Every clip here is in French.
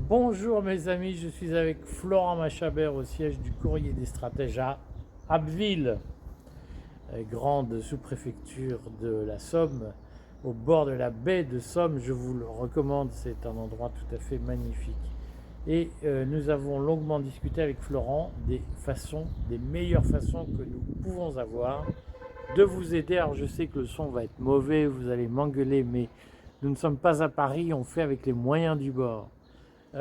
Bonjour mes amis, je suis avec Florent Machabert au siège du Courrier des Stratèges à Abbeville, grande sous-préfecture de la Somme, au bord de la baie de Somme. Je vous le recommande, c'est un endroit tout à fait magnifique. Et nous avons longuement discuté avec Florent des meilleures façons que nous pouvons avoir de vous aider. Alors je sais que le son va être mauvais, vous allez m'engueuler, mais nous ne sommes pas à Paris, on fait avec les moyens du bord.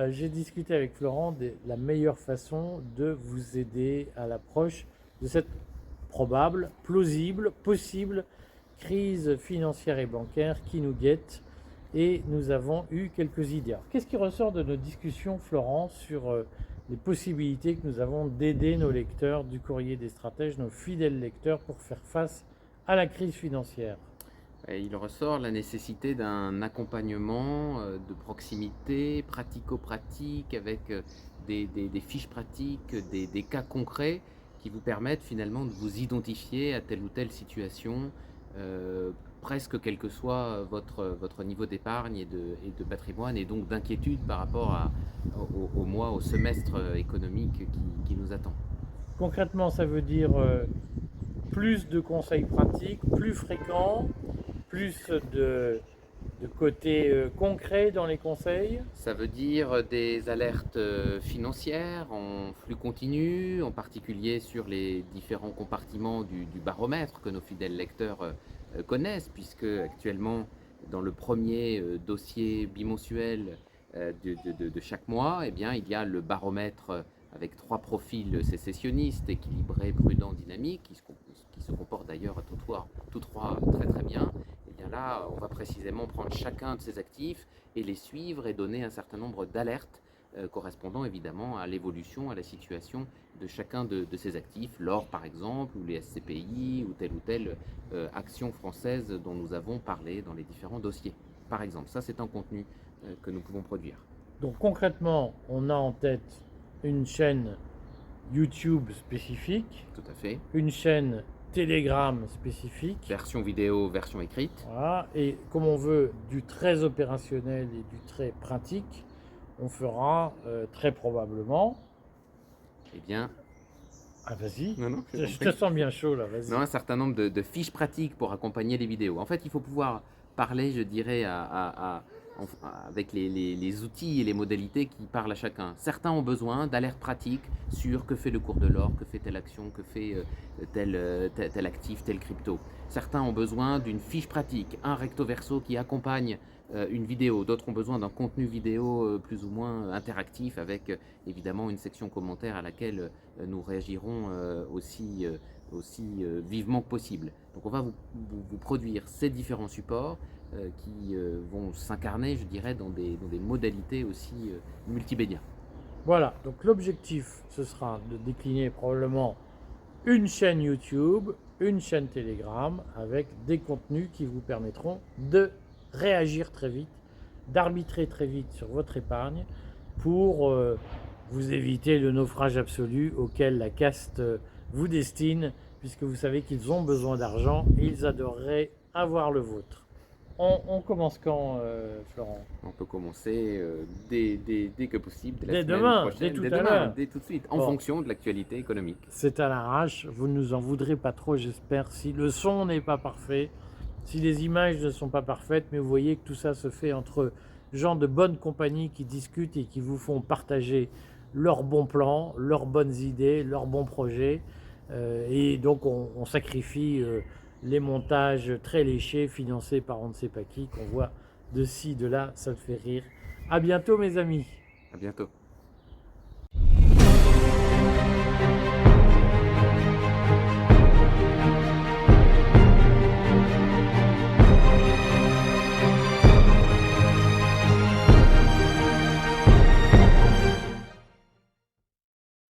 J'ai discuté avec Florent de la meilleure façon de vous aider à l'approche de cette probable, plausible, possible crise financière et bancaire qui nous guette. Et nous avons eu quelques idées. Alors, qu'est-ce qui ressort de nos discussions, Florent, sur les possibilités que nous avons d'aider nos lecteurs du Courrier des Stratèges, nos fidèles lecteurs, pour faire face à la crise financière? Et il ressort la nécessité d'un accompagnement de proximité, pratico-pratique, avec des fiches pratiques, des cas concrets qui vous permettent finalement de vous identifier à telle ou telle situation, presque quel que soit votre niveau d'épargne et de patrimoine, et donc d'inquiétude par rapport au mois, au semestre économique qui nous attend. Concrètement, ça veut dire plus de conseils pratiques, plus fréquents, plus de côté concret dans les conseils. Ça veut dire des alertes financières en flux continu, en particulier sur les différents compartiments du baromètre que nos fidèles lecteurs connaissent, puisque actuellement, dans le premier dossier bimensuel de chaque mois, eh bien, il y a le baromètre avec 3 profils sécessionnistes, équilibrés, prudents, dynamiques, qui se comportent d'ailleurs tous trois très très bien. Et bien là, on va précisément prendre chacun de ces actifs et les suivre et donner un certain nombre d'alertes correspondant évidemment à l'évolution, à la situation de chacun de ces actifs, l'or par exemple, ou les SCPI, ou telle action française dont nous avons parlé dans les différents dossiers. Par exemple, ça c'est un contenu que nous pouvons produire. Donc concrètement, on a en tête une chaîne YouTube spécifique, Tout à fait. une chaîne Telegram spécifique. Version vidéo, version écrite. Voilà. Et comme on veut du très opérationnel et du très pratique, on fera très probablement. Eh bien, Ah vas-y, non, je te sens bien chaud là, vas-y. un certain nombre de fiches pratiques pour accompagner les vidéos. En fait, il faut pouvoir parler, je dirais, avec les outils et les modalités qui parlent à chacun. Certains ont besoin d'alertes pratiques sur que fait le cours de l'or, que fait telle action, que fait tel actif, tel crypto. Certains ont besoin d'une fiche pratique, un recto verso qui accompagne une vidéo. D'autres ont besoin d'un contenu vidéo plus ou moins interactif avec évidemment une section commentaire à laquelle nous réagirons aussi vivement que possible. Donc on va vous produire ces différents supports qui vont s'incarner, je dirais, dans des modalités aussi multimédia. Voilà, donc l'objectif, ce sera de décliner probablement une chaîne YouTube, une chaîne Telegram, avec des contenus qui vous permettront de réagir très vite, d'arbitrer très vite sur votre épargne pour vous éviter le naufrage absolu auquel la caste vous destine, puisque vous savez qu'ils ont besoin d'argent et ils adoreraient avoir le vôtre. On commence quand, Florent? On peut commencer dès que possible, dès la Dès semaine demain, prochaine, dès tout dès à demain, l'heure. dès tout de suite, en Bon. fonction de l'actualité économique. C'est à l'arrache, vous ne nous en voudrez pas trop, j'espère. Si le son n'est pas parfait, si les images ne sont pas parfaites, mais vous voyez que tout ça se fait entre gens de bonne compagnie qui discutent et qui vous font partager leurs bons plans, leurs bonnes idées, leurs bons projets. Et donc on sacrifie les montages très léchés, financés par on ne sait pas qui, qu'on voit de ci, de là, ça me fait rire. À bientôt mes amis. À bientôt.